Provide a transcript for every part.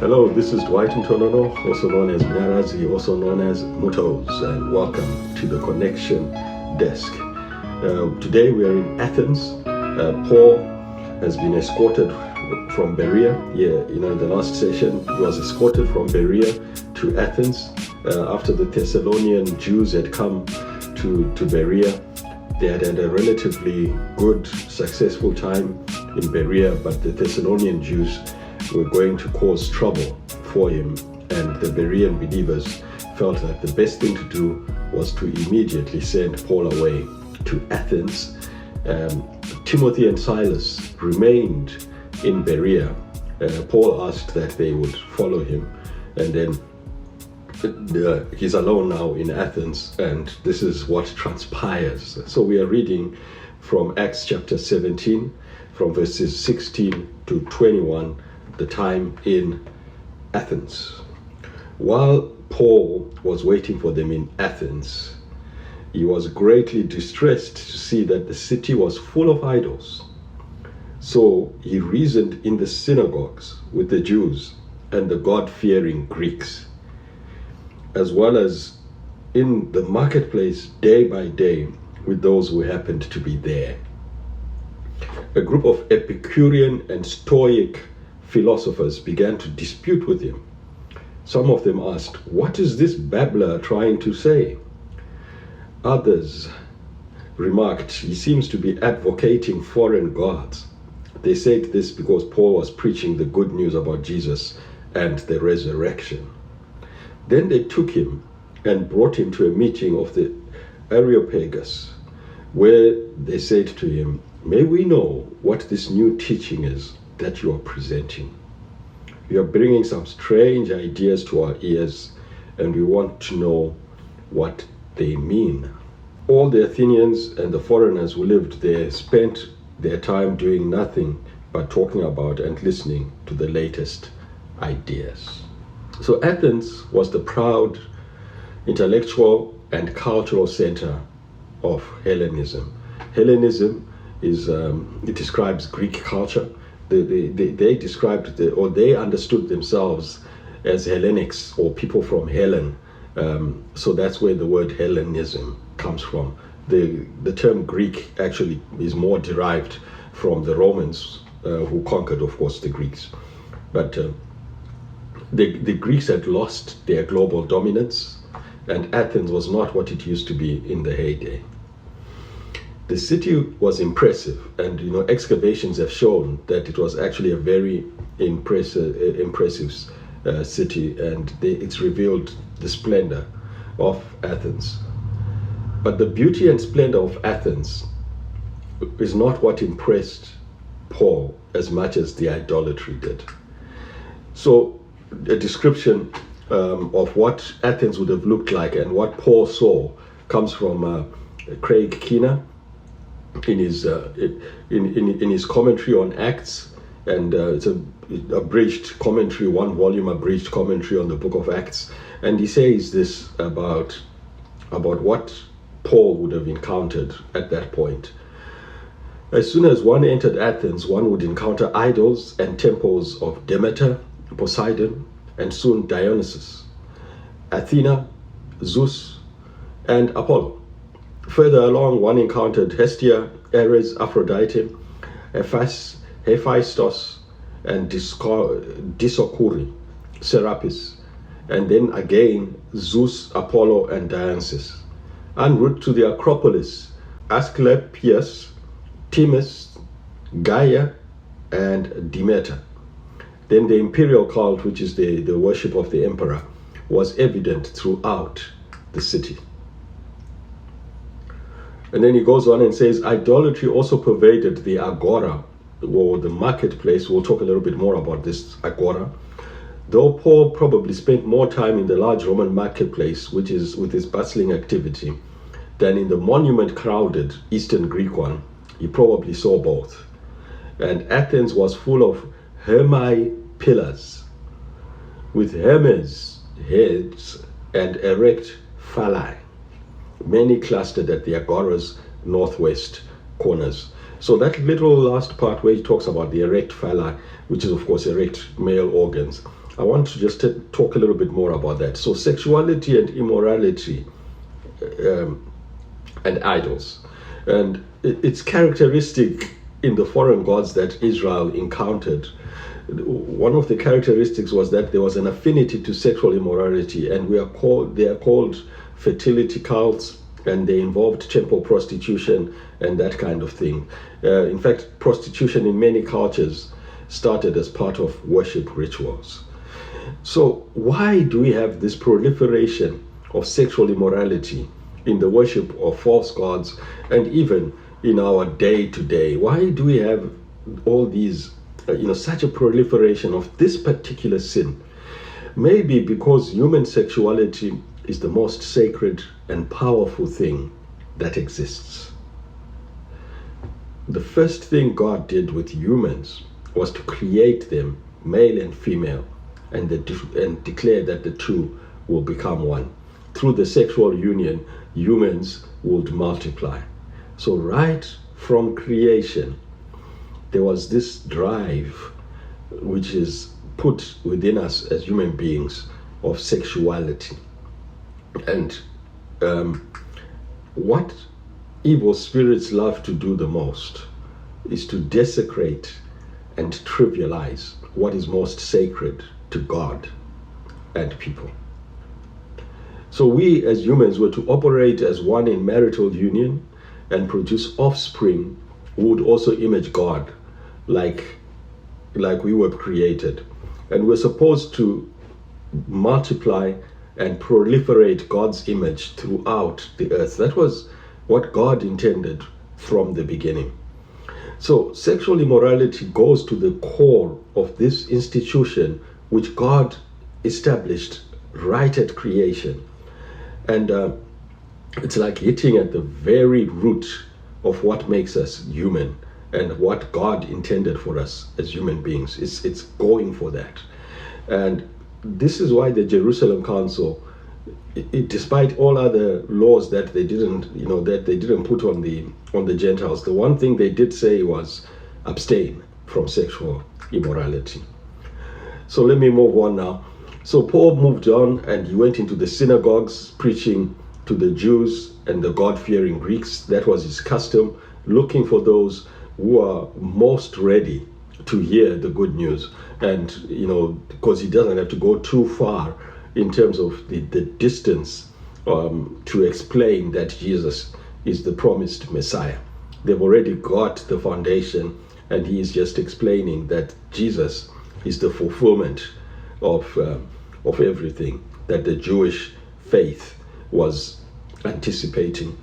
Hello, this is Dwight Mutonono, also known as Mnarazi, also known as Mutos, and welcome to the Connection Desk. Today we are in Athens. Paul has been escorted from Berea. In the last session he was escorted from Berea to Athens after the Thessalonian Jews had come to Berea. They had had a relatively good, successful time in Berea, but the Thessalonian Jews were going to cause trouble for him, and the Berean believers felt that the best thing to do was to immediately send Paul away to Athens. Timothy and Silas remained in Berea. Paul asked that they would follow him, and then he's alone now in Athens, and this is what transpires. So we are reading from Acts chapter 17, from verses 16 to 21, the time in Athens. While Paul was waiting for them in Athens, he was greatly distressed to see that the city was full of idols. So he reasoned in the synagogues with the Jews and the God-fearing Greeks, as well as in the marketplace day by day with those who happened to be there. A group of Epicurean and Stoic philosophers began to dispute with him. Some of them asked, "What is this babbler trying to say?" Others remarked, "He seems to be advocating foreign gods." They said this because Paul was preaching the good news about Jesus and the resurrection. Then they took him and brought him to a meeting of the Areopagus, where they said to him, "May we know what this new teaching is that you are presenting? You are bringing some strange ideas to our ears, and we want to know what they mean." All the Athenians and the foreigners who lived there spent their time doing nothing but talking about and listening to the latest ideas. So Athens was the proud intellectual and cultural center of Hellenism. Hellenism is it describes Greek culture. They described they understood themselves as Hellenics, or people from Helen. So that's where the word Hellenism comes from. The term Greek actually is more derived from the Romans, who conquered, of course, the Greeks. But the Greeks had lost their global dominance, and Athens was not what it used to be in the heyday. The city was impressive, and excavations have shown that it was actually a very impressive city, and it's revealed the splendor of Athens. But the beauty and splendor of Athens is not what impressed Paul as much as the idolatry did. So a description of what Athens would have looked like and what Paul saw comes from Craig Keener in his commentary on Acts, and it's a abridged commentary, one volume abridged commentary on the book of Acts, and he says this about what Paul would have encountered at that point. As soon as one entered Athens, one would encounter idols and temples of Demeter, Poseidon, and soon Dionysus, Athena, Zeus, and Apollo. Further along, one encountered Hestia, Ares, Aphrodite, Hephaestus, and Dioscuri, Serapis, and then again Zeus, Apollo, and Dionysus. En route to the Acropolis, Asclepius, Themis, Gaia, and Demeter. Then the imperial cult, which is the worship of the emperor, was evident throughout the city. And then he goes on and says, idolatry also pervaded the agora, or the marketplace. We'll talk a little bit more about this agora. Though Paul probably spent more time in the large Roman marketplace, which is with its bustling activity, than in the monument-crowded Eastern Greek one, he probably saw both. And Athens was full of pillars, with Hermes heads and erect phalli, many clustered at the agora's northwest corners. So that little last part where he talks about the erect phalli, which is of course erect male organs, I want to just talk a little bit more about that. So sexuality and immorality and idols. And it's characteristic in the foreign gods that Israel encountered. One of the characteristics was that there was an affinity to sexual immorality, and they are called fertility cults, and they involved temple prostitution and that kind of thing. In fact, prostitution in many cultures started as part of worship rituals. So why do we have this proliferation of sexual immorality in the worship of false gods, and even in our day-to-day? Why do we have all these, such a proliferation of this particular sin? Maybe because human sexuality is the most sacred and powerful thing that exists. The first thing God did with humans was to create them, male and female, and declare that the two will become one. Through the sexual union, humans would multiply. So right from creation, there was this drive which is put within us as human beings of sexuality. And what evil spirits love to do the most is to desecrate and trivialize what is most sacred to God and people. So we as humans were to operate as one in marital union and produce offspring who would also image God like we were created. And we're supposed to multiply and proliferate God's image throughout the earth. That was what God intended from the beginning. So sexual immorality goes to the core of this institution which God established right at creation. And it's like hitting at the very root of what makes us human and what God intended for us as human beings. It's going for that. And this is why the Jerusalem Council, despite all other laws that they didn't put on the Gentiles, the one thing they did say was abstain from sexual immorality. So let me move on now. So Paul moved on and he went into the synagogues preaching to the Jews and the God-fearing Greeks. That was his custom, looking for those who are most ready to hear the good news. And, because he doesn't have to go too far in terms of the distance to explain that Jesus is the promised Messiah. They've already got the foundation, and he is just explaining that Jesus is the fulfillment of everything that the Jewish faith was anticipating.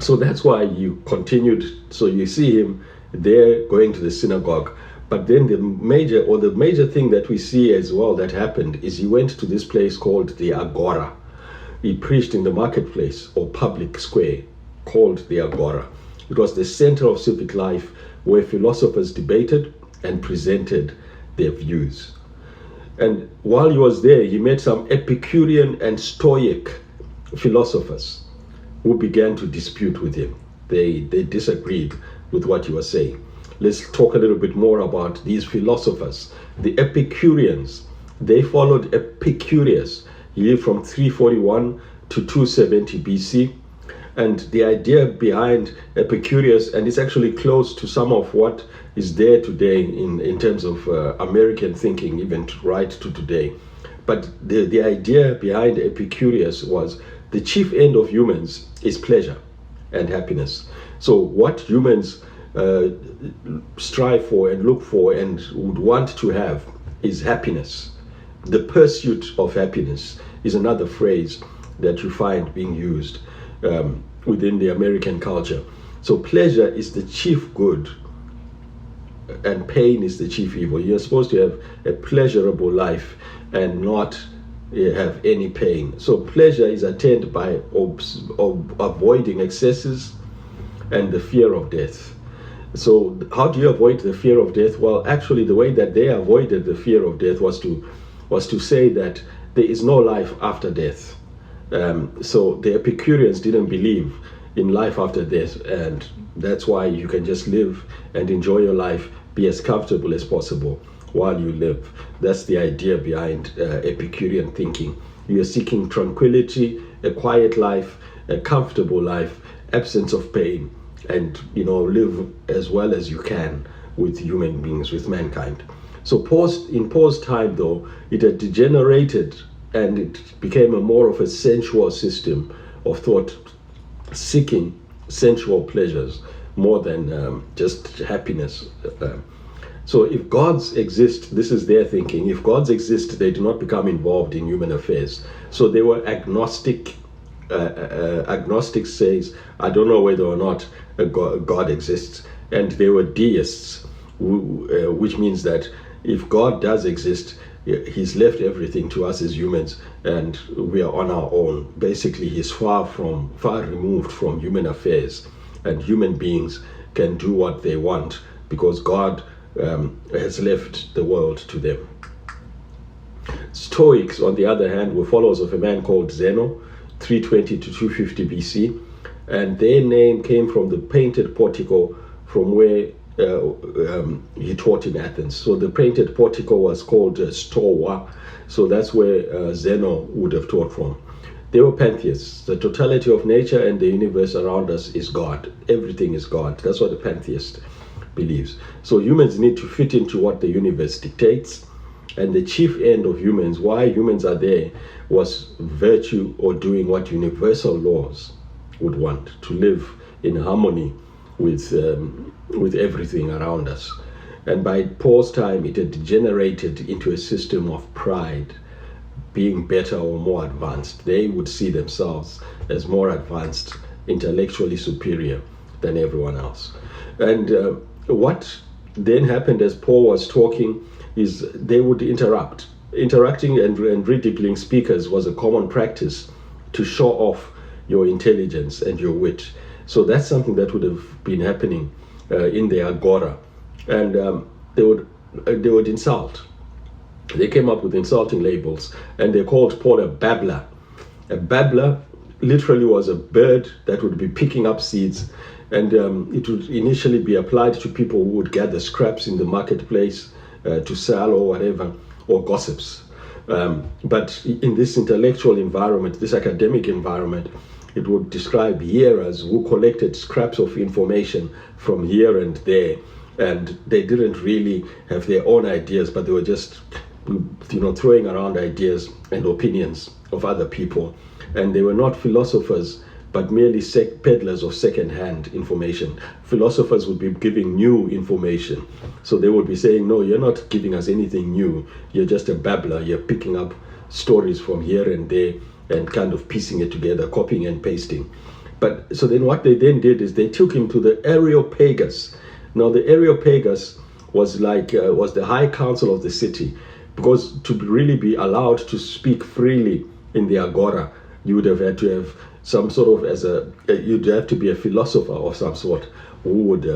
So that's why you continued. So you see him there going to the synagogue. But then the major thing that we see as well that happened is he went to this place called the Agora. He preached in the marketplace or public square called the Agora. It was the center of civic life where philosophers debated and presented their views. And while he was there, he met some Epicurean and Stoic philosophers who began to dispute with him. They disagreed with what he was saying. Let's talk a little bit more about these philosophers. The Epicureans, they followed Epicurus. He lived from 341 to 270 BC. And the idea behind Epicurus, and it's actually close to some of what is there today in terms of American thinking, even right to today. But the idea behind Epicurus was the chief end of humans is pleasure and happiness. So what humans strive for and look for and would want to have is happiness. The pursuit of happiness is another phrase that you find being used within the American culture. So pleasure is the chief good and pain is the chief evil. You're supposed to have a pleasurable life and not have any pain. So pleasure is attained by avoiding excesses and the fear of death. So how do you avoid the fear of death? Well, actually the way that they avoided the fear of death was to say that there is no life after death. So the Epicureans didn't believe in life after death, and that's why you can just live and enjoy your life, be as comfortable as possible. while you live. That's the idea behind Epicurean thinking. You are seeking tranquility, a quiet life, a comfortable life, absence of pain, and live as well as you can with human beings, with mankind. So in Paul's time, though, it had degenerated and it became more of a sensual system of thought, seeking sensual pleasures more than just happiness. So if gods exist, this is their thinking. If gods exist, they do not become involved in human affairs. So they were agnostic. Agnostic says, I don't know whether or not a God exists. And they were deists, which means that if God does exist, he's left everything to us as humans, and we are on our own. Basically, he's far removed from human affairs, and human beings can do what they want because God has left the world to them. Stoics, on the other hand, were followers of a man called Zeno, 320 to 250 BC, and their name came from the painted portico from where he taught in Athens. So the painted portico was called Stoa, so that's where Zeno would have taught from. They were pantheists. The totality of nature and the universe around us is God. Everything is God. That's what a pantheist believes. So humans need to fit into what the universe dictates, and the chief end of humans, why humans are there, was virtue, or doing what universal laws would want, to live in harmony with everything around us. And by Paul's time, it had degenerated into a system of pride, being better or more advanced. They would see themselves as more advanced, intellectually superior than everyone else. And what then happened as Paul was talking is they would interrupt. Interacting and ridiculing speakers was a common practice to show off your intelligence and your wit. So that's something that would have been happening in the agora. And they would insult. They came up with insulting labels, and they called Paul a babbler. A babbler literally was a bird that would be picking up seeds, and it would initially be applied to people who would gather scraps in the marketplace to sell or whatever, or gossips. But in this intellectual environment, this academic environment, it would describe hearers who collected scraps of information from here and there, and they didn't really have their own ideas, but they were just throwing around ideas and opinions of other people. And they were not philosophers, but merely peddlers of second-hand information. Philosophers would be giving new information. So they would be saying, no, you're not giving us anything new. You're just a babbler. You're picking up stories from here and there and kind of piecing it together, copying and pasting. But so then what they then did is they took him to the Areopagus. Now the Areopagus was was the high council of the city, because to really be allowed to speak freely in the agora, you would have had to have some sort of you'd have to be a philosopher of some sort who would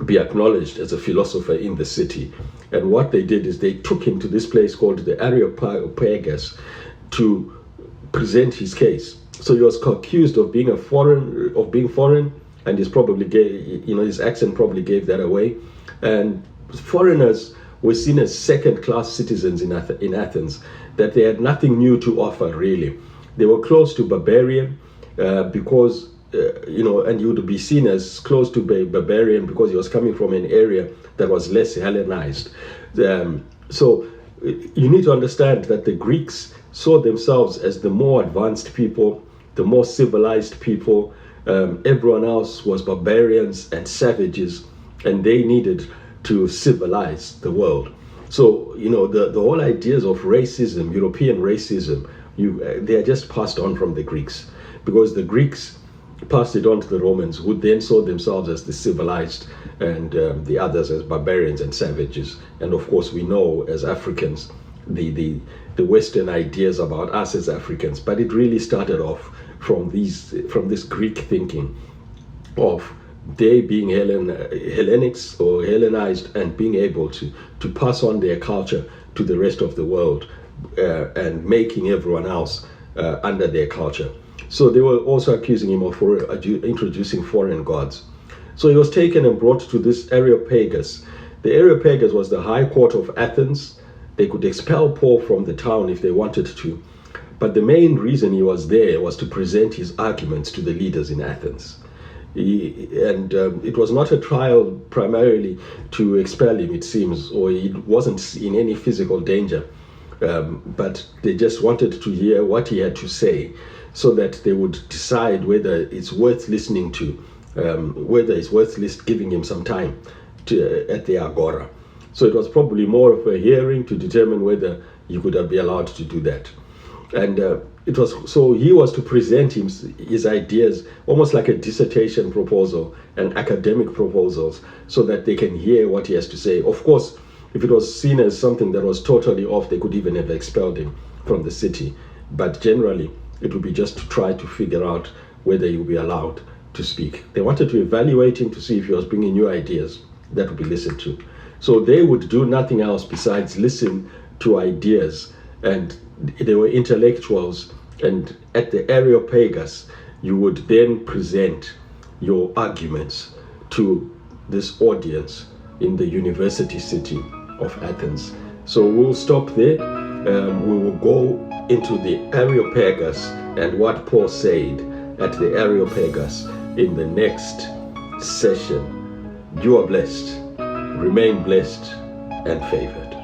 be acknowledged as a philosopher in the city. And what they did is they took him to this place called the Areopagus to present his case. So he was accused of being foreign, and his accent probably gave that away. And foreigners were seen as second-class citizens in Athens, that they had nothing new to offer, really. They were close to barbarian because, and you would be seen as close to barbarian because he was coming from an area that was less Hellenized. So you need to understand that the Greeks saw themselves as the more advanced people, the more civilized people. Everyone else was barbarians and savages, and they needed to civilize the world. So, the whole ideas of racism, European racism, they are just passed on from the Greeks, because the Greeks passed it on to the Romans, who then saw themselves as the civilized and the others as barbarians and savages. And of course, we know as Africans, the Western ideas about us as Africans, but it really started off from this Greek thinking of they being Hellenics or Hellenized and being able to pass on their culture to the rest of the world and making everyone else under their culture. So they were also accusing him of introducing foreign gods. So he was taken and brought to this Areopagus, The Areopagus was the high court of Athens. They could expel Paul from the town if they wanted to. But the main reason he was there was to present his arguments to the leaders in Athens. It was not a trial primarily to expel him, it seems, or he wasn't in any physical danger. But they just wanted to hear what he had to say so that they would decide whether it's worth listening to, whether it's worth giving him some time at the Agora. So it was probably more of a hearing to determine whether he could be allowed to do that. And he was to present his ideas almost like a dissertation proposal and academic proposals so that they can hear what he has to say. Of course, if it was seen as something that was totally off, they could even have expelled him from the city. But generally, it would be just to try to figure out whether he would be allowed to speak. They wanted to evaluate him to see if he was bringing new ideas that would be listened to. So they would do nothing else besides listen to ideas, and they were intellectuals. And at the Areopagus, you would then present your arguments to this audience in the university city of Athens. So we'll stop there. We will go into the Areopagus and what Paul said at the Areopagus in the next session. You are blessed. Remain blessed and favored.